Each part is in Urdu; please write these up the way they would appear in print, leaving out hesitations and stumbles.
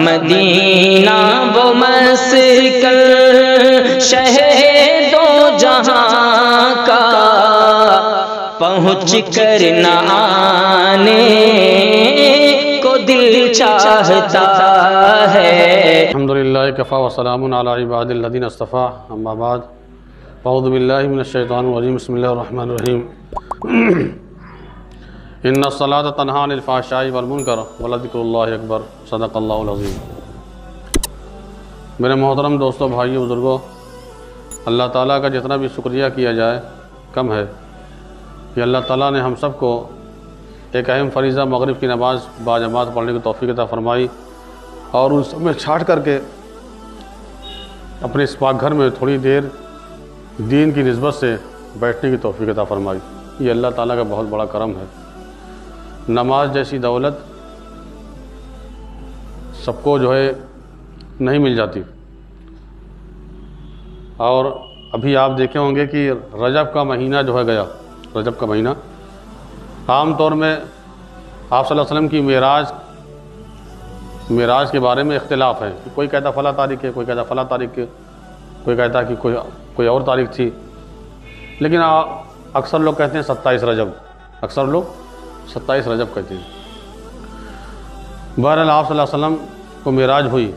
مدینہ وہ مسکن شہر دو جہاں کا، پہنچ کر نہ آنے کو دل چاہتا ہے۔ الحمدللہ کفا وسلام علی عباد الذین اصطفیٰ، اما بعد، اعوذ باللہ من الشیطان الرجیم، بسم اللہ الرحمن الرحیم۔ ان الصلاۃ تنہی عن الفحشاء والمنکر ولذکر اللہ اکبر، صدق اللہ العظیم۔ میرے محترم دوستوں، بھائیوں، بزرگوں، اللہ تعالیٰ کا جتنا بھی شکریہ کیا جائے کم ہے کہ اللہ تعالیٰ نے ہم سب کو ایک اہم فریضہ مغرب کی نماز باجماعت پڑھنے کی توفیق عطا فرمائی، اور ان سب میں چھانٹ کر کے اپنے اس پاک گھر میں تھوڑی دیر دین کی نسبت سے بیٹھنے کی توفیق عطا فرمائی۔ یہ اللہ تعالیٰ کا بہت بڑا کرم ہے۔ نماز جیسی دولت سب کو جو ہے نہیں مل جاتی، اور ابھی آپ دیکھے ہوں گے کہ رجب کا مہینہ جو ہے گیا، رجب کا مہینہ، عام طور میں آپ صلی اللہ علیہ وسلم کی معراج کے بارے میں اختلاف ہے کہ کوئی کہتا فلاں تاریخ ہے، کوئی کہتا فلاں تاریخ ہے، کوئی کہتا کہ کوئی اور تاریخ تھی، لیکن اکثر لوگ کہتے ہیں 27 رجب، اکثر لوگ 27 رجب کہتے ہیں۔ بہرحال آپ صلی اللہ علیہ وسلم کو معراج ہوئی،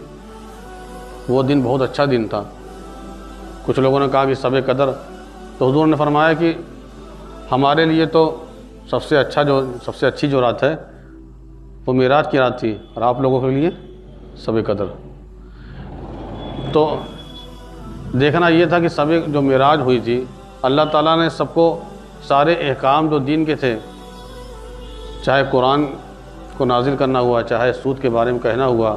وہ دن بہت اچھا دن تھا۔ کچھ لوگوں نے کہا کہ شب قدر، تو حضور نے فرمایا کہ ہمارے لیے تو سب سے اچھی جو رات ہے وہ معراج کی رات تھی، اور آپ لوگوں کے لیے شب قدر۔ تو دیکھنا یہ تھا کہ جو معراج ہوئی تھی، اللہ تعالیٰ نے سب کو سارے احکام جو دین کے تھے، چاہے قرآن کو نازل کرنا ہوا، چاہے سود کے بارے میں کہنا ہوا،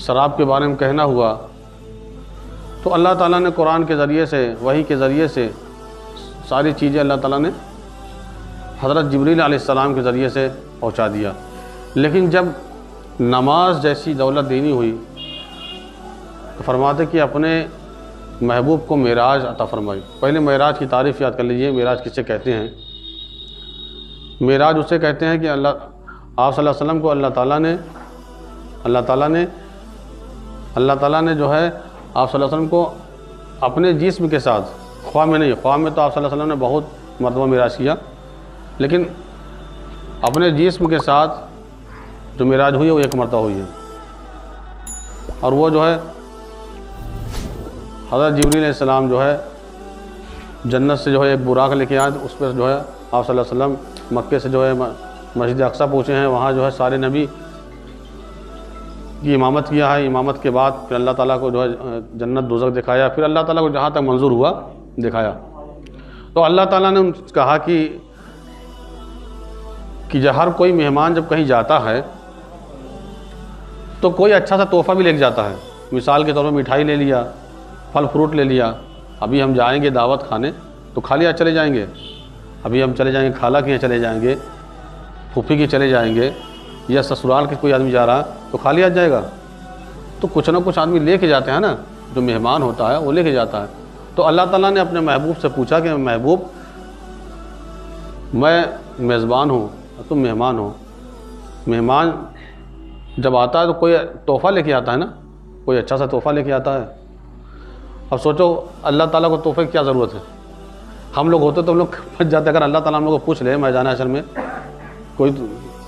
شراب کے بارے میں کہنا ہوا، تو اللہ تعالیٰ نے قرآن کے ذریعے سے، وحی کے ذریعے سے ساری چیزیں اللہ تعالیٰ نے حضرت جبریل علیہ السلام کے ذریعے سے پہنچا دیا۔ لیکن جب نماز جیسی دولت دینی ہوئی تو فرماتے کہ اپنے محبوب کو معراج عطا فرمائی۔ پہلے معراج کی تعریف یاد کر لیجئے، معراج کسے کہتے ہیں؟ معراج اسے کہتے ہیں کہ آپ صلی اللہ علیہ وسلم کو اللہ تعالیٰ نے جو ہے آپ صلی اللہ علیہ وسلم کو اپنے جسم کے ساتھ، خواہ میں نہیں، خواہ میں تو آپ صلی اللہ علیہ وسلم نے بہت مرتبہ معراج کیا، لیکن اپنے جسم کے ساتھ جو معراج ہوئی ہے وہ ایک مرتبہ ہوئی ہے، اور وہ جو ہے حضرت جبریل علیہ السلام جو ہے جنت سے جو ہے ایک براق لے کے آئے، اس پر جو ہے آپ صلی اللہ علیہ وسلم مکے سے جو ہے مسجد اقصیٰ پہنچے ہیں، وہاں جو ہے سارے نبی کی امامت کیا ہے، امامت کے بعد پھر اللہ تعالیٰ کو جو ہے جنت دوزخ دکھایا، پھر اللہ تعالیٰ کو جہاں تک منظور ہوا دکھایا۔ تو اللہ تعالیٰ نے کہا کہ ہر کوئی مہمان جب کہیں جاتا ہے تو کوئی اچھا سا تحفہ بھی لے کے جاتا ہے، مثال کے طور پر مٹھائی لے لیا، پھل فروٹ لے لیا۔ ابھی ہم جائیں گے دعوت کھانے تو خالی ہاتھ چلے جائیں گے، ابھی ہم چلے جائیں گے خالہ کے یہاں چلے جائیں گے، پھوپھی کے چلے جائیں گے، یا سسرال کے کوئی آدمی جا رہا تو خالی ہاتھ جائے گا؟ تو کچھ نہ کچھ آدمی لے کے جاتے ہیں نا، جو مہمان ہوتا ہے وہ لے کے جاتا ہے۔ تو اللہ تعالیٰ نے اپنے محبوب سے پوچھا کہ محبوب، میں میزبان ہوں، تم مہمان ہو، مہمان جب آتا ہے تو کوئی تحفہ لے کے آتا ہے نا، کوئی اچھا سا تحفہ لے کے آتا ہے۔ اب سوچو اللہ تعالیٰ کو تحفے کی کیا ضرورت ہے؟ ہم لوگ ہوتے تو ہم لوگ پھنس جاتے، اگر اللہ تعالیٰ ہم لوگ کو پوچھ لے میدان حشر میں کوئی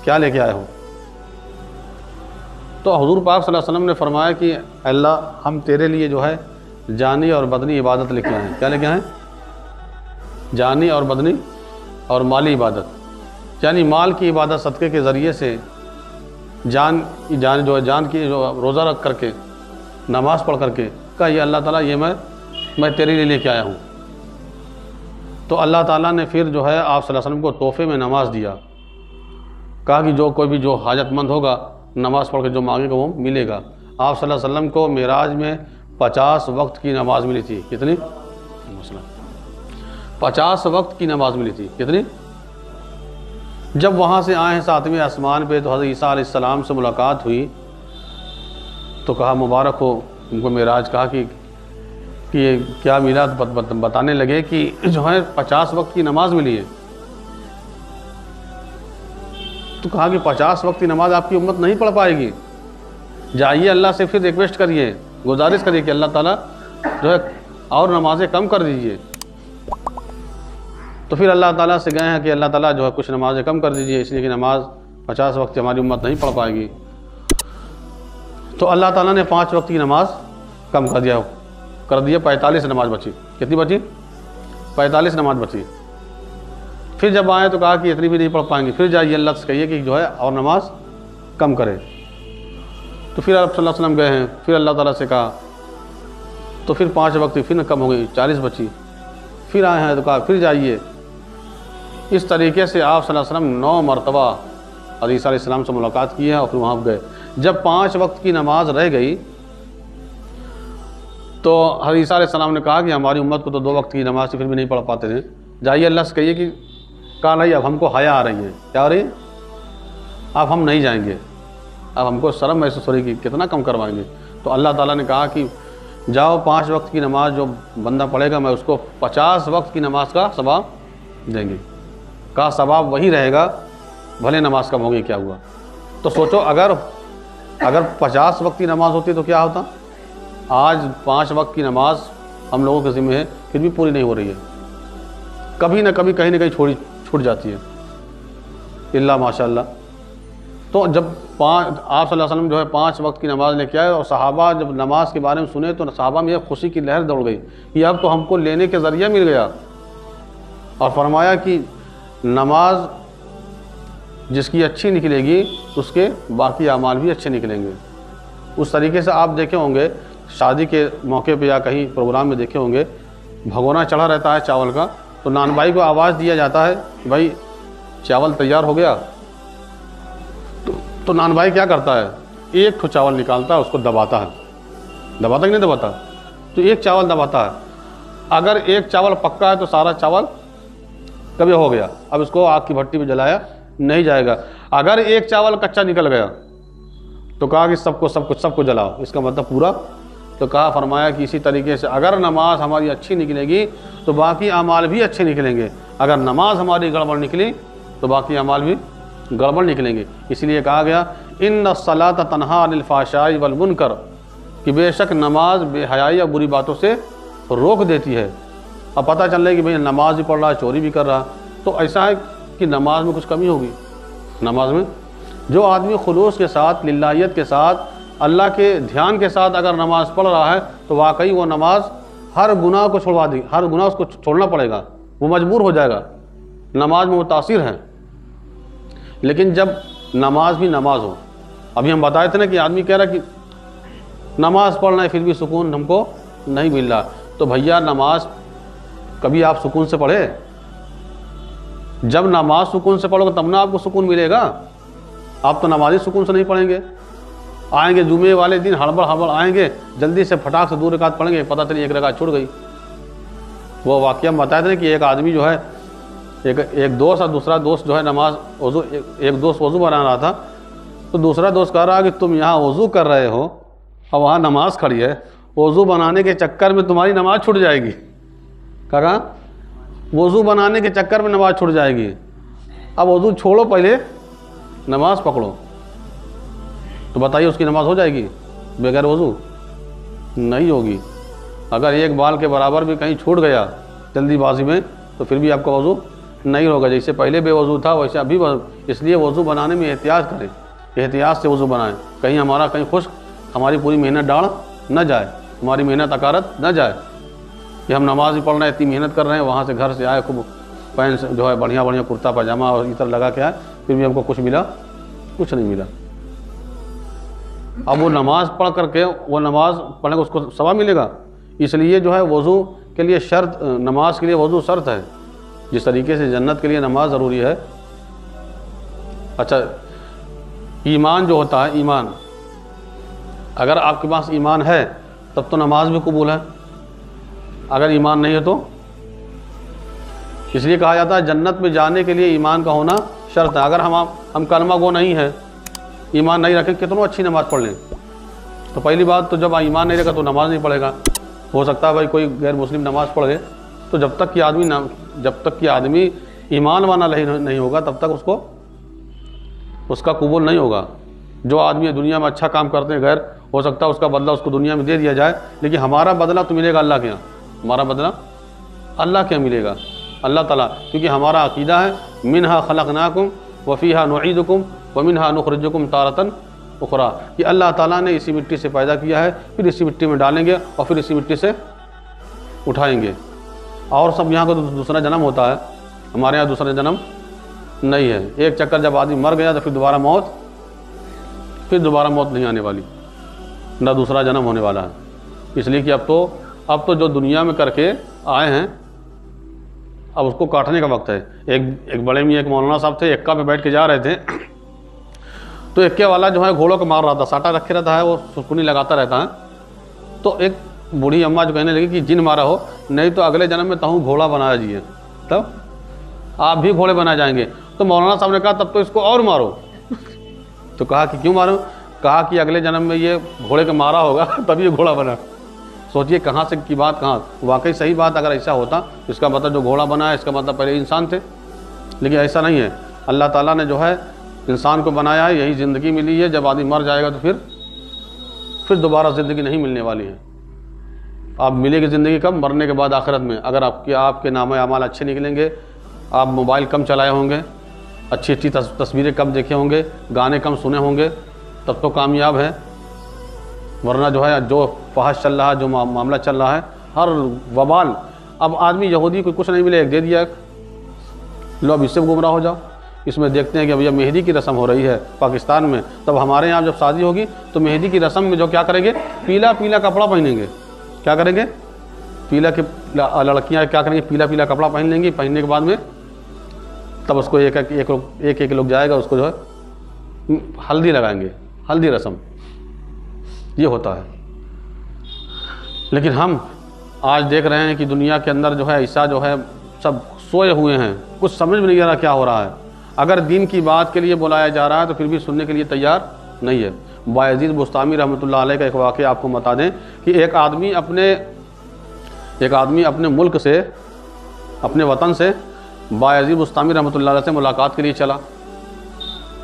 کیا لے کے آئے ہو۔ تو حضور پاک صلی اللہ علیہ وسلم نے فرمایا کہ اللہ، ہم تیرے لیے جو ہے جانی اور بدنی عبادت لے کے آئے ہیں۔ کیا لے کے آئے ہیں؟ جانی اور بدنی اور مالی عبادت، یعنی مال کی عبادت صدقے کے ذریعے سے، جان کی جو روزہ رکھ کر کے، نماز پڑھ کر کے، کہا یہ اللہ تعالیٰ یہ میں تیرے لیے لے کے آیا ہوں۔ تو اللہ تعالیٰ نے پھر جو ہے آپ صلی اللہ علیہ وسلم کو تحفے میں نماز دیا، کہا کہ کوئی بھی جو حاجت مند ہوگا نماز پڑھ کے جو مانگے گا وہ ملے گا۔ آپ صلی اللہ علیہ وسلم کو معراج میں 50 وقت کی نماز ملی تھی۔ کتنی؟ 50 وقت کی نماز ملی تھی۔ کتنی؟ جب وہاں سے آئے ہیں 7ویں آسمان پہ تو حضرت عیسیٰ علیہ السلام سے ملاقات ہوئی تو کہا مبارک ہو، ان کو معراج کہا کہ کیا میلاد بتانے لگے کہ جو ہے 50 وقت کی نماز ملی ہے۔ تو کہا کہ 50 وقت کی نماز آپ کی امت نہیں پڑھ پائے گی، جائیے اللہ سے پھر ریکویسٹ کریے، گزارش کریے کہ اللہ تعالیٰ جو ہے اور نمازیں کم کر دیجئے۔ تو پھر اللہ تعالیٰ سے گئے ہیں کہ اللہ تعالیٰ جو ہے کچھ نمازیں کم کر دیجئے، اس لیے کہ نماز 50 وقت ہماری امت نہیں پڑھ پائے گی۔ تو اللہ تعالیٰ نے 5 وقت کی نماز کم کر دیا 45 نماز بچی۔ کتنی بچی؟ 45 نماز بچی۔ پھر جب آئے تو کہا کہ اتنی بھی نہیں پڑھ پائیں گے، پھر جائیے اللہ سے کہیے کہ جو ہے اور نماز کم کرے۔ تو پھر آپ صلی اللہ علیہ وسلم گئے ہیں، پھر اللہ تعالیٰ سے کہا تو پھر 5 وقت پھر کم ہو گئی، 40 بچی۔ پھر آئے ہیں تو کہا پھر جائیے۔ اس طریقے سے آپ صلی اللہ علیہ وسلم 9 مرتبہ عیسیٰ علیہ السلام سے ملاقات کی ہے اور پھر وہاں گئے۔ جب 5 وقت کی نماز رہ گئی تو عیسیٰ علیہ السلام نے کہا کہ ہماری امت کو تو 2 وقت کی نماز سے پھر بھی نہیں پڑھ پاتے تھے، جائیے اللہ سے کہیے کہ کہا نہیں، اب ہم کو حیا آ رہی ہے۔ کیا ہو رہی ہے؟ اب ہم نہیں جائیں گے، اب ہم کو شرم محسوس ہو رہی کہ کتنا کم کروائیں گے۔ تو اللہ تعالیٰ نے کہا کہ جاؤ 5 وقت کی نماز جو بندہ پڑھے گا میں اس کو 50 وقت کی نماز کا ثواب دیں گے۔ کہا ثواب وہی رہے گا بھلے نماز کم ہوگی، کیا ہوا؟ تو سوچو اگر 50 وقت کی نماز ہوتی تو کیا ہوتا؟ آج 5 وقت کی نماز ہم لوگوں کے ذمہ ہے پھر بھی پوری نہیں ہو رہی ہے، کبھی نہ کبھی کہیں نہ کہیں چھوٹ جاتی ہے، اللہ ماشاء اللہ۔ تو جب آپ صلی اللہ علیہ وسلم جو ہے 5 وقت کی نماز لے کے آئے اور صحابہ جب نماز کے بارے میں سنے تو صحابہ میں ایک خوشی کی لہر دوڑ گئی کہ اب تو ہم کو لینے کے ذریعہ مل گیا، اور فرمایا کہ نماز جس کی اچھی نکلے گی اس کے باقی اعمال بھی اچھے نکلیں گے۔ اس طریقے سے آپ دیکھے ہوں گے شادی کے موقع پہ یا کہیں پروگرام میں دیکھے ہوں گے بھگونا چڑھا رہتا ہے چاول کا، تو نان بھائی کو آواز دیا جاتا ہے کہ بھائی چاول تیار ہو گیا، تو نان بھائی کیا کرتا ہے؟ ایک ٹھو چاول نکالتا ہے، اس کو دباتا ہے، دباتا کہ نہیں دباتا؟ تو ایک چاول دباتا ہے، اگر ایک چاول پکا ہے تو سارا چاول کبھی ہو گیا، اب اس کو آگ کی بھٹی پہ جلایا نہیں جائے گا۔ اگر ایک چاول کچا نکل گیا تو کہا کہ سب کو جلاؤ، اس کا مطلب پورا۔ تو کہا فرمایا کہ اسی طریقے سے اگر نماز ہماری اچھی نکلے گی تو باقی اعمال بھی اچھے نکلیں گے، اگر نماز ہماری گڑبڑ نکلی تو باقی اعمال بھی گڑبڑ نکلیں گے۔ اس لیے کہا گیا ان الصلاۃ تنہی عن الفحشاء والمنکر، کہ بے شک نماز بے حیائی اور بری باتوں سے روک دیتی ہے۔ اب پتہ چل رہا ہے کہ بھئی نماز بھی پڑھ رہا ہے، چوری بھی کر رہا، تو ایسا ہے کہ نماز میں کچھ کمی ہوگی۔ نماز میں جو آدمی خلوص کے ساتھ، للہیت کے ساتھ، اللہ کے دھیان کے ساتھ اگر نماز پڑھ رہا ہے تو واقعی وہ نماز ہر گناہ کو چھوڑوا دے گی، ہر گناہ اس کو چھوڑنا پڑے گا، وہ مجبور ہو جائے گا، نماز میں وہ تاثیر ہے۔ لیکن جب نماز بھی نماز ہو، ابھی ہم بتائے تھے نا کہ آدمی کہہ رہا کہ نماز پڑھنا ہے پھر بھی سکون ہم کو نہیں مل رہا، تو بھیا نماز کبھی آپ سکون سے پڑھے؟ جب نماز سکون سے پڑھو گے تب نہ آپ کو سکون ملے گا، آپ تو نمازی سکون سے نہیں پڑھیں گے۔ آئیں گے جمعے والے دن ہڑبڑ آئیں گے، جلدی سے پھٹاک سے 2 رکعت پڑھیں گے، پتہ چلی 1 رکعت چھوٹ گئی۔ وہ واقعہ ہم بتایا تھے کہ ایک آدمی جو ہے ایک دوست اور دوسرا دوست جو ہے نماز وضو، ایک دوست وضو بنا رہا تھا تو دوسرا دوست کہہ رہا کہ تم یہاں وضو کر رہے ہو اور وہاں نماز کھڑی ہے، وضو بنانے کے چکر میں تمہاری نماز چھوٹ جائے گی۔ کہا وضو بنانے کے چکر میں نماز چھوٹ جائے گی، اب وضو چھوڑو پہلے نماز پکڑو، تو بتائیے اس کی نماز ہو جائے گی بغیر وضو؟ نہیں ہوگی۔ اگر ایک بال کے برابر بھی کہیں چھوٹ گیا جلدی بازی میں تو پھر بھی آپ کا وضو نہیں ہوگا، جیسے پہلے بے وضو تھا ویسے ابھی اس لیے وضو بنانے میں احتیاط کریں، احتیاط سے وضو بنائیں، کہیں ہمارا کہیں خشک ہماری پوری محنت ڈاڑ نہ جائے، ہماری محنت اکارت نہ جائے کہ ہم نماز بھی پڑھ رہے ہیں، اتنی محنت کر رہے ہیں، وہاں سے گھر سے آئے خوب پینٹ جو ہے بڑھیا کرتا پاجامہ اور عطر لگا کے آئے، پھر بھی ہم کو کچھ ملا؟ کچھ نہیں ملا۔ اب وہ نماز پڑھ کر کے وہ نماز پڑھنے کو اس کو ثواب ملے گا، اس لیے جو ہے وضو کے لیے شرط، نماز کے لیے وضو شرط ہے، جس طریقے سے جنت کے لیے نماز ضروری ہے۔ اچھا، ایمان جو ہوتا ہے، ایمان اگر آپ کے پاس ایمان ہے تب تو نماز بھی قبول ہے، اگر ایمان نہیں ہے تو اس لیے کہا جاتا ہے جنت میں جانے کے لیے ایمان کا ہونا شرط ہے۔ اگر ہم کلمہ گو نہیں ہے، ایمان نہیں رکھیں، کتنوں اچھی نماز پڑھ لیں، تو پہلی بات تو جب ایمان نہیں رکھا تو نماز نہیں پڑھے گا۔ ہو سکتا ہے بھائی کوئی غیر مسلم نماز پڑھ لے، تو جب تک کہ آدمی ایمان والا نہیں ہوگا تب تک اس کا قبول نہیں ہوگا۔ جو آدمی دنیا میں اچھا کام کرتے ہیں غیر، ہو سکتا ہے اس کا بدلہ اس کو دنیا میں دے دیا جائے، لیکن ہمارا بدلہ تو ملے گا اللہ کے یہاں، ہمارا بدلہ اللہ کے یہاں ملے گا، اللہ تعالیٰ، کیونکہ ہمارا عقیدہ ہے منہا خلقناکم وفیہا نعیدکم ومنہا نخرجکم تارۃ اخری، کہ اللہ تعالیٰ نے اسی مٹی سے پیدا کیا ہے، پھر اسی مٹی میں ڈالیں گے اور پھر اسی مٹی سے اٹھائیں گے۔ اور سب یہاں کا دوسرا جنم ہوتا ہے، ہمارے یہاں دوسرا جنم نہیں ہے۔ ایک چکر جب آدمی مر گیا تو پھر دوبارہ موت نہیں آنے والی، نہ دوسرا جنم ہونے والا ہے، اس لیے کہ اب تو جو دنیا میں کر کے آئے ہیں اب اس کو کاٹنے کا وقت ہے۔ ایک بڑے میں ایک مولانا صاحب تھے، ایکا پہ بیٹھ کے جا رہے تھے، تو ایکے والا جو ہے گھوڑوں کو مار رہا تھا، ساٹا رکھے رہتا ہے، وہ سکونی لگاتا رہتا ہے، تو ایک بوڑھی اماں جو کہنے لگی کہ جن مارا ہو، نہیں تو اگلے جنم میں تہوں گھوڑا بنایا جیے، تب آپ بھی گھوڑے بنا جائیں گے۔ تو مولانا صاحب نے کہا تب تو اس کو اور مارو، تو کہا کہ کیوں مارو؟ کہا کہ اگلے جنم میں یہ گھوڑے کا مارا ہوگا تب یہ گھوڑا بنا۔ سوچئے کہاں سے کی بات کہاں، واقعی صحیح بات، اگر ایسا ہوتا اس کا مطلب جو گھوڑا بنا ہے اس کا مطلب پہلے انسان تھے، لیکن ایسا نہیں ہے۔ اللہ تعالیٰ نے جو ہے انسان کو بنایا ہے، یہی زندگی ملی ہے، جب آدمی مر جائے گا تو پھر دوبارہ زندگی نہیں ملنے والی ہے۔ آپ ملے گی زندگی کب؟ مرنے کے بعد آخرت میں، اگر آپ کے نامہ اعمال اچھے نکلیں گے، آپ موبائل کم چلائے ہوں گے، اچھی تصویریں کم دیکھے ہوں گے، گانے کم سنے ہوں گے، تب تو کامیاب ہے، ورنہ جو ہے جو فحش چل رہا ہے، جو معاملہ چل رہا ہے، ہر وبال، اب آدمی یہودی کو کچھ نہیں ملے، ایک دے دیا، لو اب اس سے گمراہ ہو جاؤ۔ اس میں دیکھتے ہیں کہ بھیا مہندی کی رسم ہو رہی ہے پاکستان میں، تب ہمارے یہاں جب شادی ہوگی تو مہندی کی رسم میں جو کیا کریں گے، پیلا کپڑا پہنیں گے، کیا کریں گے، لڑکیاں کیا کریں گے، پیلا کپڑا پہن لیں گی، پہننے کے بعد میں تب اس کو ایک لوگ جائے گا، اس کو جو ہے ہلدی لگائیں گے، ہلدی رسم یہ ہوتا ہے۔ لیکن ہم آج دیکھ رہے ہیں کہ دنیا کے اندر جو ہے ایسا جو ہے سب سوئے ہوئے ہیں، کچھ سمجھ میں نہیں آ رہا کیا ہو رہا ہے۔ اگر دین کی بات کے لیے بلایا جا رہا ہے تو پھر بھی سننے کے لیے تیار نہیں ہے۔ بایزید بستامی رحمۃ اللہ علیہ کا ایک واقعہ آپ کو بتا دیں کہ ایک آدمی اپنے ملک سے، اپنے وطن سے بایزید بستامی رحمۃ اللہ علیہ سے ملاقات کے لیے چلا،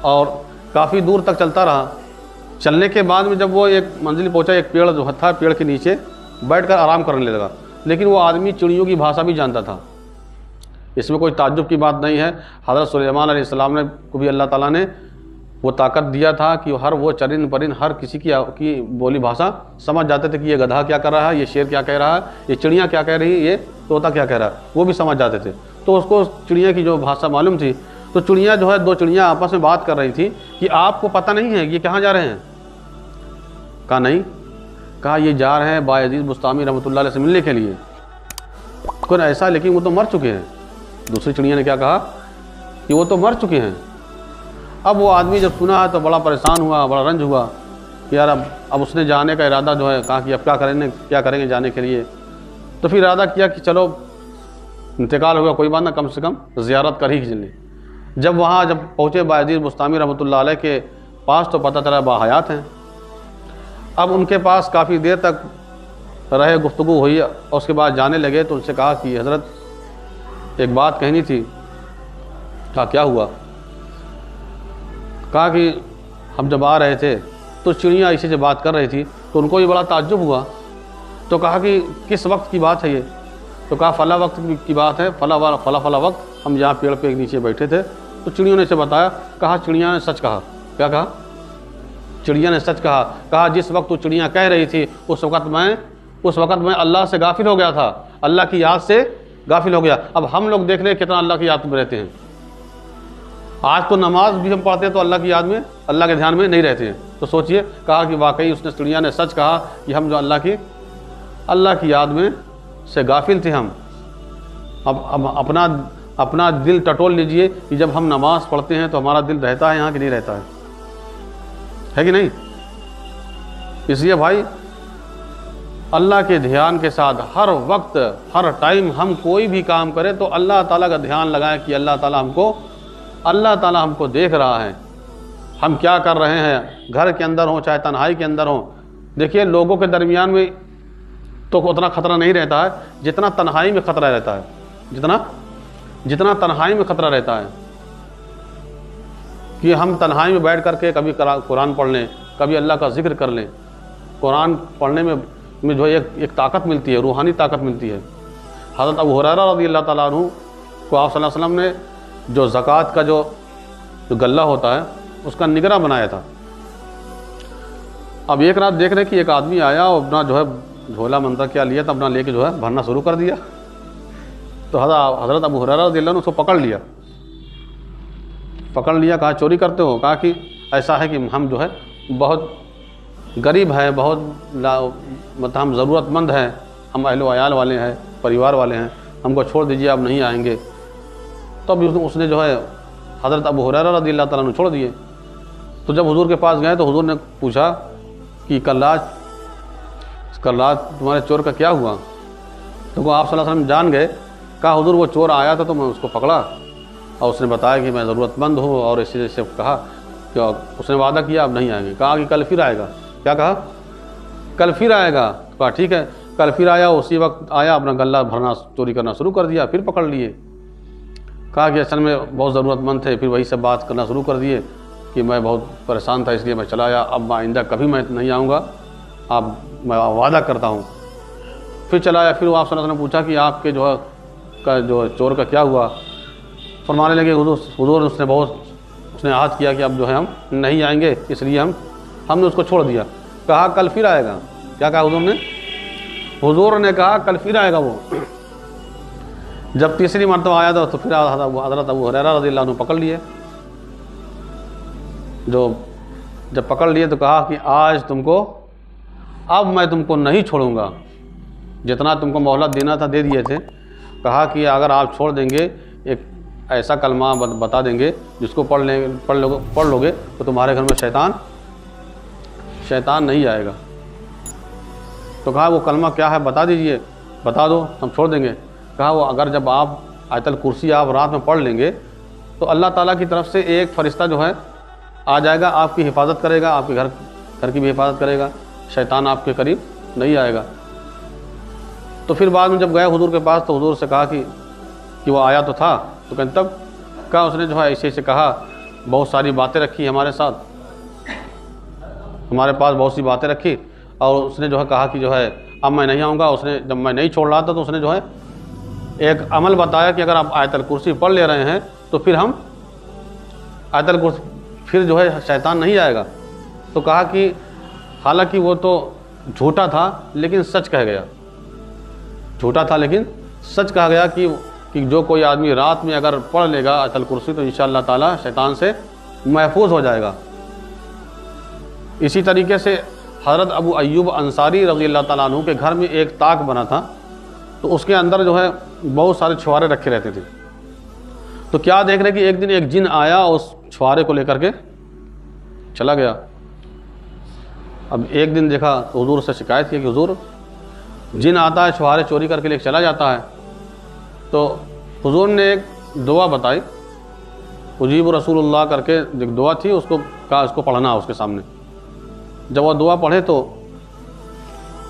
اور کافی دور تک چلتا رہا۔ چلنے کے بعد میں جب وہ ایک منزل پہنچا، ایک پیڑ جو تھا، پیڑ کے نیچے بیٹھ کر آرام کرنے لگا، لیکن وہ آدمی چڑیوں کی بھاشا بھی جانتا تھا، اس میں کوئی تعجب کی بات نہیں ہے۔ حضرت سلیمان علیہ السلام نے کو بھی اللہ تعالیٰ نے وہ طاقت دیا تھا کہ ہر وہ چرند پرند ہر کسی کی بولی بھاشا سمجھ جاتے تھے کہ یہ گدھا کیا کر رہا ہے، یہ شیر کیا کہہ رہا ہے، یہ چڑیاں کیا کہہ رہی ہیں، یہ طوطا کیا کہہ رہا ہے، وہ بھی سمجھ جاتے تھے۔ تو اس کو چڑیاں کی جو بھاشا معلوم تھی، تو چڑیاں جو ہے، دو چڑیاں آپس میں بات کر رہی تھی کہ آپ کو پتہ نہیں ہے یہ کہاں جا رہے ہیں؟ کہا نہیں، کہا یہ جا رہے ہیں بایزید بستامی رحمۃ اللہ علیہ سے ملنے کے لیے۔ کوئی ایسا، لیکن وہ تو مر چکے ہیں۔ دوسری چڑیا نے کیا کہا کہ وہ تو مر چکے ہیں۔ اب وہ آدمی جب سنا ہے تو بڑا پریشان ہوا، بڑا رنج ہوا کہ یار اب اس نے جانے کا ارادہ جو ہے، کہا کہ اب کیا کریں گے جانے کے لیے۔ تو پھر ارادہ کیا کہ چلو انتقال ہوگا کوئی بات نہ، کم سے کم زیارت کر ہی چلیں۔ جب پہنچے بایزید بستامی رحمۃ اللہ علیہ کے پاس تو پتہ چلا باحیات ہیں۔ اب ان کے پاس کافی دیر تک رہے، گفتگو ہوئی، اور اس کے بعد جانے لگے تو ان سے کہا کہ حضرت ایک بات کہنی تھی۔ کہا کیا ہوا؟ کہا کہ ہم جب آ رہے تھے تو چڑیاں اسی سے بات کر رہی تھی، تو ان کو یہ بڑا تعجب ہوا، تو کہا کہ کس وقت کی بات ہے یہ؟ تو کہا فلاں وقت کی بات ہے، فلاں وقت ہم یہاں پیڑ پہ نیچے بیٹھے تھے، تو چڑیوں نے اسے بتایا۔ کہا چڑیاں نے سچ کہا۔ کیا کہا؟ چڑیا نے سچ کہا۔ کہا جس وقت تو چڑیاں کہہ رہی تھی اس وقت میں اللہ سے غافل ہو گیا تھا، اللہ کی یاد سے غافل ہو گیا۔ اب ہم لوگ دیکھ لیں کتنا اللہ کی یاد میں رہتے ہیں۔ آج تو نماز بھی ہم پڑھتے ہیں تو اللہ کی یاد میں، اللہ کے دھیان میں نہیں رہتے ہیں۔ تو سوچئے، کہا کہ واقعی اس نے چڑیا نے سچ کہا کہ ہم جو اللہ کی یاد میں سے غافل تھے۔ ہم اب اپنا دل ٹٹول لیجئے کہ جب ہم نماز پڑھتے ہیں تو ہمارا دل رہتا ہے یہاں کہ نہیں رہتا ہے کہ نہیں؟ اس لیے بھائی اللہ کے دھیان کے ساتھ ہر وقت ہر ٹائم ہم کوئی بھی کام کریں تو اللہ تعالیٰ کا دھیان لگائیں کہ اللہ تعالیٰ ہم کو دیکھ رہا ہے، ہم کیا کر رہے ہیں، گھر کے اندر ہوں چاہے تنہائی کے اندر ہوں۔ دیکھیے لوگوں کے درمیان میں تو اتنا خطرہ نہیں رہتا ہے جتنا تنہائی میں خطرہ رہتا ہے، جتنا تنہائی میں خطرہ رہتا ہے۔ کہ ہم تنہائی میں بیٹھ کر کے کبھی قرآن پڑھ لیں، کبھی اللہ کا ذکر کر لیں۔ قرآن پڑھنے میں جو ہے ایک طاقت ملتی ہے، روحانی طاقت ملتی ہے۔ حضرت ابو ہریرہ رضی اللہ تعالیٰ عنہ کو آپ صلی اللہ علیہ وسلم نے جو زکوٰۃ کا جو غلہ ہوتا ہے اس کا نگراں بنایا تھا۔ اب ایک رات دیکھ رہے کہ ایک آدمی آیا اور اپنا جو ہے جھولا منتر کیا لیا تھا، اپنا لے کے جو ہے بھرنا شروع کر دیا۔ تو حضرت ابو ہریرہ رضی اللہ عنہ اس کو پکڑ لیا، کہا چوری کرتے ہو؟ کہا کہ ایسا ہے کہ ہم جو ہے بہت غریب ہیں، بہت مطلب ہم ضرورت مند ہیں، ہم اہل و عیال والے ہیں، پریوار والے ہیں، ہم کو چھوڑ دیجیے، آپ نہیں آئیں گے۔ تب اس نے جو ہے حضرت ابو ہریرہ رضی اللہ تعالیٰ عنہ چھوڑ دیے۔ تو جب حضور کے پاس گئے تو حضور نے پوچھا کہ کل رات تمہارے چور کا کیا ہوا؟ تو آپ صلی اللہ علیہ وسلم جان گئے۔ کہا حضور وہ چور آیا تھا تو میں اس کو پکڑا اور اس نے بتایا کہ میں ضرورت مند ہوں، اور اسی سے کہا کہ اس نے وعدہ کیا اب نہیں آئیں گے۔ کہا کہ کل پھر آئے گا۔ کیا کہا؟ کل پھر آئے گا۔ کہا ٹھیک ہے، کل پھر آیا، اسی وقت آیا، اپنا غلہ بھرنا چوری کرنا شروع کر دیا، پھر پکڑ لیے۔ کہا کہ اصل میں بہت ضرورت مند تھے، پھر وہی سے بات کرنا شروع کر دیے کہ میں بہت پریشان تھا اس لیے میں چلا آیا، اب آئندہ کبھی میں نہیں آؤں گا، میں وعدہ کرتا ہوں۔ پھر چلا آیا۔ پھر وہ آپ صلی اللہ علیہ وسلم نے پوچھا کہ آپ کے جو چور کا کیا ہوا؟ فرمانے لگے حضور اس نے عہد کیا کہ اب جو ہے ہم نہیں آئیں گے، اس لیے ہم نے اس کو چھوڑ دیا۔ کہا کل پھر آئے گا۔ کیا کہا حضور نے؟ حضور نے کہا کل پھر آئے گا وہ۔ جب تیسری مرتبہ آیا تھا تو پھر حضرت ابو ہریرہ رضی اللہ عنہ پکڑ لیے۔ جب پکڑ لیے تو کہا کہ اب میں تم کو نہیں چھوڑوں گا، جتنا تم کو مہلت دینا تھا دے دیے تھے۔ کہا کہ اگر آپ چھوڑ دیں گے، ایک ایسا کلمہ بتا دیں گے جس کو پڑھ لو گے تو تمہارے گھر میں شیطان نہیں آئے گا۔ تو کہا وہ کلمہ کیا ہے بتا دیجئے، بتا دو ہم چھوڑ دیں گے۔ کہا وہ اگر جب آپ آیت الکرسی آپ رات میں پڑھ لیں گے تو اللہ تعالیٰ کی طرف سے ایک فرشتہ جو ہے آ جائے گا، آپ کی حفاظت کرے گا، آپ کے گھر کی بھی حفاظت کرے گا، شیطان آپ کے قریب نہیں آئے گا۔ تو پھر بعد میں جب گئے حضور کے پاس تو حضور سے کہا کہ وہ آیا تو تھا، تو کہتے تب کہا اس نے جو ہے ایسے کہا، بہت ساری باتیں رکھی ہمارے ساتھ، ہمارے پاس بہت سی باتیں رکھی، اور اس نے جو ہے کہا کہ جو ہے اب میں نہیں آؤں گا۔ اس نے جب میں نہیں چھوڑ رہا تھا تو اس نے جو ہے ایک عمل بتایا کہ اگر آپ آیت الکرسی پڑھ لے رہے ہیں تو پھر ہم آیت الکرسی پھر جو ہے شیطان نہیں آئے گا۔ تو کہا کہ حالانکہ وہ تو جھوٹا تھا لیکن سچ کہہ گیا، جھوٹا تھا لیکن سچ کہا گیا کہ جو کوئی آدمی رات میں اگر پڑھ لے گا آیت الکرسی تو انشاءاللہ تعالی شیطان سے محفوظ ہو جائے گا۔ اسی طریقے سے حضرت ابو ایوب انصاری رضی اللہ تعالیٰ عنہ کے گھر میں ایک طاق بنا تھا، تو اس کے اندر جو ہے بہت سارے چھوارے رکھے رہتے تھے۔ تو کیا دیکھ رہے کہ ایک دن ایک جن آیا اس چھوارے کو لے کر کے چلا گیا۔ اب ایک دن دیکھا تو حضور سے شکایت کی کہ حضور جن آتا ہے چھوارے چوری کر کے لے چلا جاتا ہے۔ تو حضور نے ایک دعا بتائی، اجیب رسول اللہ کر کے ایک دعا تھی، اس کو کہا اس کو پڑھنا اس کے سامنے۔ جب وہ دعا پڑھے تو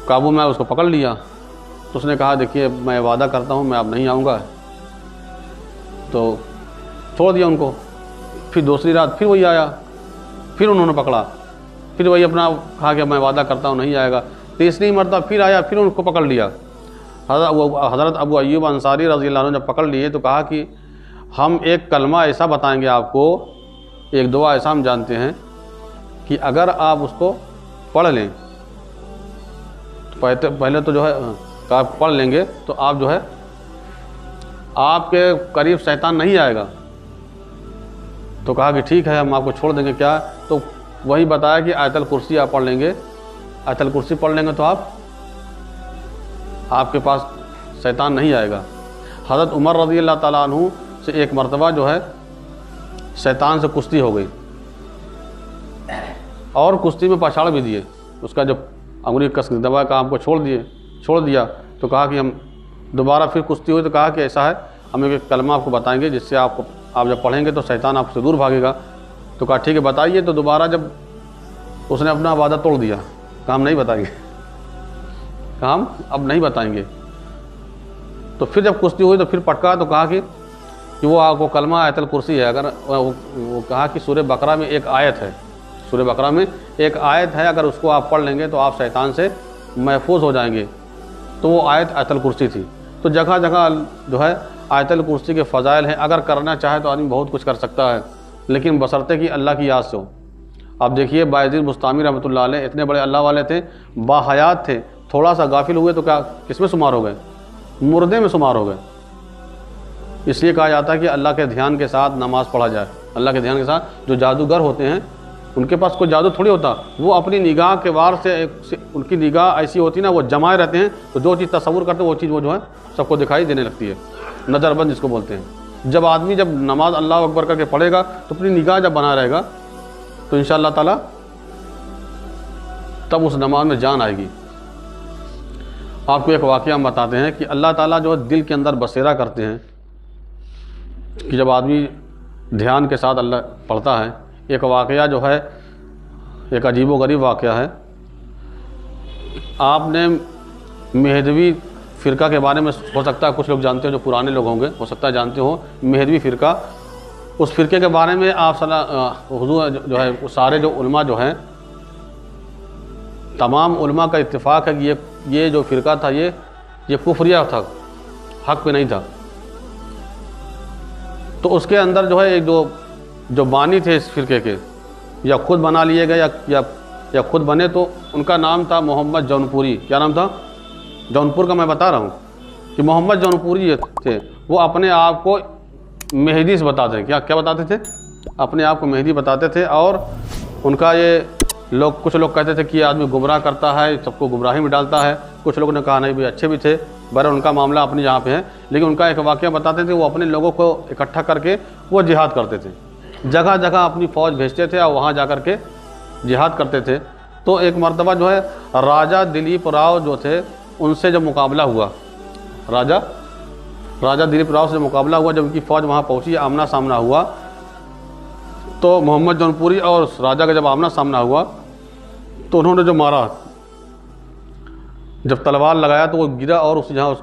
قابو میں اس کو پکڑ لیا، تو اس نے کہا دیکھیے میں وعدہ کرتا ہوں میں اب نہیں آؤں گا، تو چھوڑ دیا ان کو۔ پھر دوسری رات پھر وہی آیا، پھر انہوں نے پکڑا، پھر وہی اپنا کہا کہ میں وعدہ کرتا ہوں نہیں آئے گا۔ تیسری مرتبہ پھر آیا، پھر ان کو پکڑ لیا۔ حضرت ابو ایوب انصاری رضی اللہ عنہ جب پکڑ لیے تو کہا کہ ہم ایک کلمہ ایسا بتائیں گے آپ کو، ایک دعا ایسا ہم جانتے ہیں کہ اگر آپ اس کو پڑھ لیں تو پہلے تو جو ہے پڑھ لیں گے تو آپ جو ہے آپ کے قریب شیطان نہیں آئے گا۔ تو کہا کہ ٹھیک ہے ہم آپ کو چھوڑ دیں گے۔ کیا؟ تو وہی بتایا کہ آیت الکرسی آپ پڑھ لیں گے، آیت الکرسی پڑھ لیں گے تو آپ کے پاس شیطان نہیں آئے گا۔ حضرت عمر رضی اللہ تعالیٰ عنہ سے ایک مرتبہ جو ہے شیطان سے کشتی ہو گئی، اور کشتی میں پچھاڑ بھی دیے، اس کا جب انگلی کس دبا کا آپ کو چھوڑ دیا۔ تو کہا کہ ہم دوبارہ پھر کشتی ہوئی تو کہا کہ ایسا ہے ہم ایک کلمہ آپ کو بتائیں گے جس سے آپ جب پڑھیں گے تو شیطان آپ سے دور بھاگے گا۔ تو کہا ٹھیک ہے بتائیے۔ تو دوبارہ جب اس نے اپنا وعدہ توڑ دیا، کہا ہم نہیں بتائیں گے، کہا ہم اب نہیں بتائیں گے۔ تو پھر جب کشتی ہوئی تو پھر پٹکا تو کہا کہ کہ وہ آپ کو کلمہ آیت الکرسی ہے، اگر وہ کہا کہ سورہ بقرہ میں ایک آیت ہے، سورہ بقرہ میں ایک آیت ہے، اگر اس کو آپ پڑھ لیں گے تو آپ شیطان سے محفوظ ہو جائیں گے، تو وہ آیت الکرسی تھی۔ تو جگہ جگہ جو ہے آیت الکرسی کے فضائل ہیں، اگر کرنا چاہے تو آدمی بہت کچھ کر سکتا ہے، لیکن بشرطے کہ اللہ کی یاد سے ہو۔ آپ دیکھیے بایزید بستامی رحمۃ اللہ علیہ اتنے بڑے اللہ والے تھے، باحیات تھے، تھوڑا سا غافل ہوئے تو کیا کس میں شمار ہو گئے؟ مردے میں شمار ہو گئے۔ اس لیے کہا جاتا ہے کہ اللہ کے دھیان کے ساتھ نماز پڑھا جائے، اللہ کے دھیان کے ساتھ۔ جو جادوگر ہوتے ہیں ان کے پاس کوئی جادو تھوڑی ہوتا، وہ اپنی نگاہ کے وار سے ان کی نگاہ ایسی ہوتی نا، وہ جمائے رہتے ہیں، تو جو چیز تصور کرتے ہیں وہ چیز وہ جو ہے سب کو دکھائی دینے لگتی ہے، نظر بند جس کو بولتے ہیں۔ جب آدمی جب نماز اللہ اکبر کر کے پڑھے گا تو اپنی نگاہ جب بنا رہے گا تو انشاءاللہ تعالیٰ تب اس نماز میں جان آئے گی۔ آپ کو ایک واقعہ ہم بتاتے ہیں کہ اللہ تعالیٰ جو دل کے اندر بسیرا کرتے ہیں کہ جب آدمی دھیان کے ساتھ اللہ پڑھتا ہے۔ ایک واقعہ جو ہے ایک عجیب و غریب واقعہ ہے۔ آپ نے مہدوی فرقہ کے بارے میں ہو سکتا ہے کچھ لوگ جانتے ہو، جو پرانے لوگ ہوں گے ہو سکتا ہے جانتے ہو مہدوی فرقہ۔ اس فرقے کے بارے میں آپ حضور جو ہے سارے جو علماء جو ہیں، تمام علماء کا اتفاق ہے کہ یہ جو فرقہ تھا یہ کفریہ تھا، حق پہ نہیں تھا۔ تو اس کے اندر جو ہے ایک جو بانی تھے اس فرقے کے، یا خود بنا لیے گئے یا خود بنے، تو ان کا نام تھا محمد جونپوری۔ کیا نام تھا؟ جونپور کا میں بتا رہا ہوں کہ محمد جونپوری تھے۔ وہ اپنے آپ کو مہدی سے بتاتے ہیں۔ کیا بتاتے تھے؟ اپنے آپ کو مہدی بتاتے تھے۔ اور ان کا یہ کچھ لوگ کہتے تھے کہ یہ آدمی گمراہ کرتا ہے، سب کو گمراہی میں ڈالتا ہے۔ کچھ لوگوں نے کہا نہیں بھی اچھے بھی تھے، بہرحال ان کا معاملہ اپنی جہاں پہ ہے۔ لیکن ان کا ایک واقعہ بتاتے تھے، وہ اپنے لوگوں کو اکٹھا کر کے وہ جہاد کرتے تھے، جگہ جگہ اپنی فوج بھیجتے تھے اور وہاں جا کر کے جہاد کرتے تھے۔ تو ایک مرتبہ جو ہے راجہ دلیپ راؤ جو تھے ان سے جب مقابلہ ہوا، راجہ دلیپ راؤ سے مقابلہ ہوا، جب ان کی فوج وہاں پہنچی، آمنا سامنا ہوا، تو محمد جونپوری اور راجہ کا جب آمنا سامنا ہوا تو انہوں نے جو مارا، جب تلوار لگایا تو وہ گرا اور اس جہاں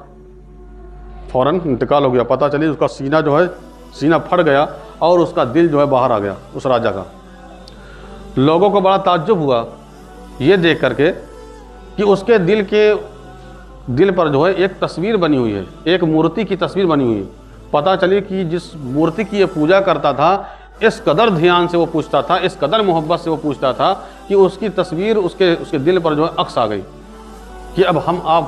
فوراً انتقال ہو گیا۔ پتہ چلی اس کا سینہ جو ہے سینہ پھٹ گیا اور اس کا دل جو ہے باہر آ گیا اس راجہ کا۔ لوگوں کو بڑا تعجب ہوا یہ دیکھ کر کے کہ اس کے دل پر جو ہے ایک تصویر بنی ہوئی ہے، ایک مورتی کی تصویر بنی ہوئی ہے۔ پتہ چلی کہ جس مورتی کی یہ پوجا کرتا تھا، اس قدر دھیان سے وہ پوچھتا تھا، اس قدر محبت سے وہ پوچھتا تھا کہ اس کی تصویر اس کے دل پر جو ہے عکس آ گئی کہ اب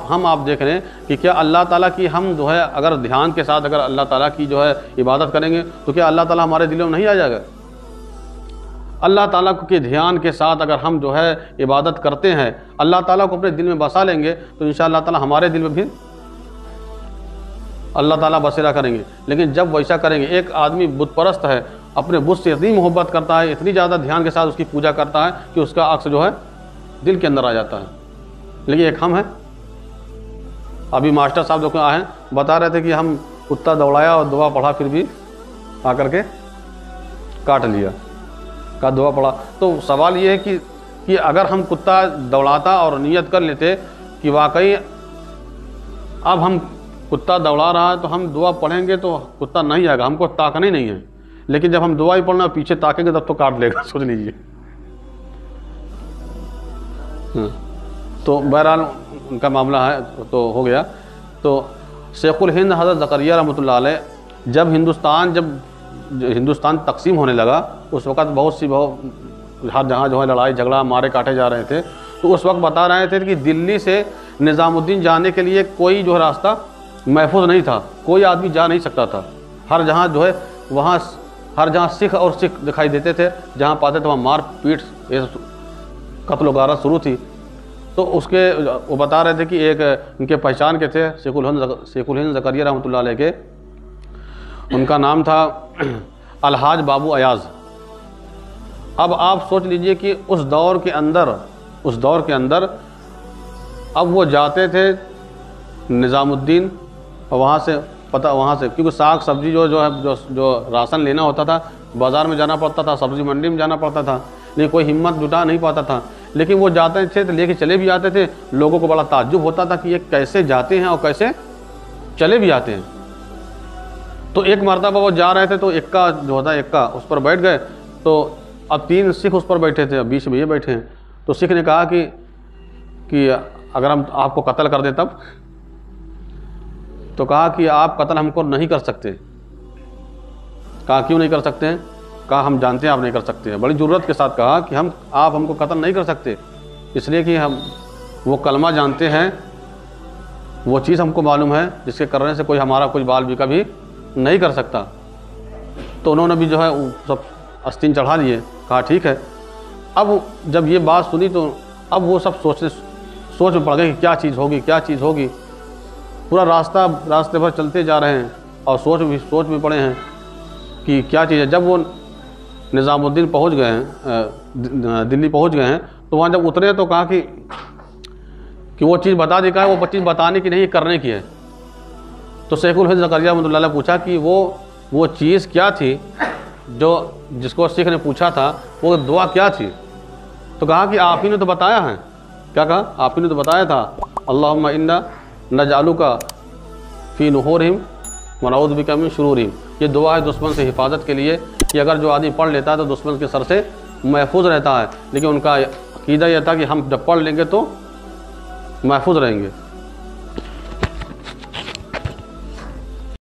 ہم آپ دیکھ رہے ہیں کہ کیا اللہ تعالیٰ کی ہم جو ہے اگر دھیان کے ساتھ اگر اللہ تعالیٰ کی جو ہے عبادت کریں گے تو کیا اللہ تعالیٰ ہمارے دلوں میں نہیں آ جائے گا؟ اللہ تعالیٰ کے دھیان کے ساتھ اگر ہم جو ہے عبادت کرتے ہیں، اللہ تعالیٰ کو اپنے دل میں بسا لیں گے تو انشاءاللہ تعالیٰ ہمارے دل میں بھی اللہ تعالیٰ بسیرا کریں گے۔ لیکن جب ویسا کریں گے، ایک آدمی بت پرست ہے، اپنے بت سے اتنی محبت کرتا ہے، اتنی زیادہ دھیان کے ساتھ اس کی پوجا کرتا ہے کہ اس کا عکس جو ہے دل کے اندر آ جاتا ہے۔ لیکن ایک ہم ہیں، ابھی ماسٹر صاحب جو آئے ہیں بتا رہے تھے کہ ہم کتا دوڑایا اور دعا پڑھا، پھر بھی آ کر کے کاٹ لیا کا دعا پڑھا۔ تو سوال یہ ہے کہ اگر ہم کتا دوڑاتا اور نیت کر لیتے کہ واقعی اب ہم کتا دوڑا رہا ہے تو ہم دعا پڑھیں گے تو کتا نہیں آئے گا، ہم کو تاکنا ہی نہیں ہے۔ لیکن جب ہم دعا ہی پڑھنا پیچھے تاکیں گے تب تو کاٹ لے گا، سوچ لیجیے۔ تو بہرحال ان کا معاملہ ہے تو ہو گیا۔ تو شیخ الہند حضرت زکریا رحمۃ اللہ علیہ جب ہندوستان تقسیم ہونے لگا، اس وقت ہر جہاں جو ہے لڑائی جھگڑا مارے کاٹے جا رہے تھے، تو اس وقت بتا رہے تھے کہ دلی سے نظام الدین جانے کے لیے کوئی جو راستہ محفوظ نہیں تھا، کوئی آدمی جا نہیں سکتا تھا۔ ہر جہاں جو ہے وہاں ہر جہاں سکھ دکھائی دیتے تھے، جہاں پاتے تھے وہاں مار پیٹ قتل و غارت شروع تھی۔ تو وہ بتا رہے تھے کہ ایک ان کے پہچان کے تھے شیخ الہند زکریا رحمۃ اللہ علیہ کے، ان کا نام تھا الحاج بابو ایاز۔ اب آپ سوچ لیجئے کہ اس دور کے اندر اب وہ جاتے تھے نظام الدین، اور وہاں سے کیونکہ ساگ سبزی جو راشن لینا ہوتا تھا بازار میں جانا پڑتا تھا، سبزی منڈی میں جانا پڑتا تھا، لیکن کوئی ہمت جٹا نہیں پاتا تھا۔ لیکن وہ جاتے تھے تو لے کے چلے بھی آتے تھے، لوگوں کو بڑا تعجب ہوتا تھا کہ یہ کیسے جاتے ہیں اور کیسے چلے بھی آتے ہیں۔ تو ایک مرتبہ وہ جا رہے تھے تو اکا جو ہوتا ہے اکا اس پر بیٹھ گئے، تو اب 3 سکھ اس پر بیٹھے تھے، اب بیچ میں یہ بیٹھے ہیں، تو سکھ نے کہا کہ اگر ہم آپ کو قتل کر دیں تب؟ تو کہا کہ آپ قتل ہم کو نہیں کر سکتے۔ کہا کیوں نہیں کر سکتے ہیں؟ کہا ہم جانتے ہیں آپ نہیں کر سکتے ہیں۔ بڑی جرات کے ساتھ کہا کہ آپ ہم کو قتل نہیں کر سکتے، اس لیے کہ ہم وہ کلمہ جانتے ہیں، وہ چیز ہم کو معلوم ہے جس کے کرنے سے کوئی ہمارا کچھ بال بھی کبھی نہیں کر سکتا۔ تو انہوں نے بھی جو ہے سب آستین چڑھا لیے، کہا ٹھیک ہے۔ اب جب یہ بات سنی تو اب وہ سب سوچ میں پڑ گئے کہ کیا چیز ہوگی۔ پورا راستے بھر چلتے جا رہے ہیں اور سوچ میں پڑے ہیں کہ کیا چیز ہے۔ جب وہ نظام الدین پہنچ گئے ہیں، دلی پہنچ گئے ہیں، تو وہاں جب اترے تو کہا کہ وہ چیز بتا دی، کہا وہ چیز بتانے کی نہیں، کرنے کی ہے۔ تو شیخ الہند زکریا رحمۃ اللہ علیہ پوچھا کہ وہ چیز کیا تھی جس کو سکھ نے پوچھا تھا، وہ دعا کیا تھی؟ تو کہا کہ آپ ہی نے تو بتایا ہے۔ کیا کہا؟ آپ ہی نے تو بتایا تھا، اللہم انا نجعلک فی نحورہم ونعوذ بک من شرورہم۔ یہ دعا ہے دشمن سے حفاظت کے لیے، کہ اگر جو آدمی پڑھ لیتا ہے تو دشمن کے سر سے محفوظ رہتا ہے، لیکن ان کا عقیدہ یہ تھا کہ ہم جب پڑھ لیں گے تو محفوظ رہیں گے۔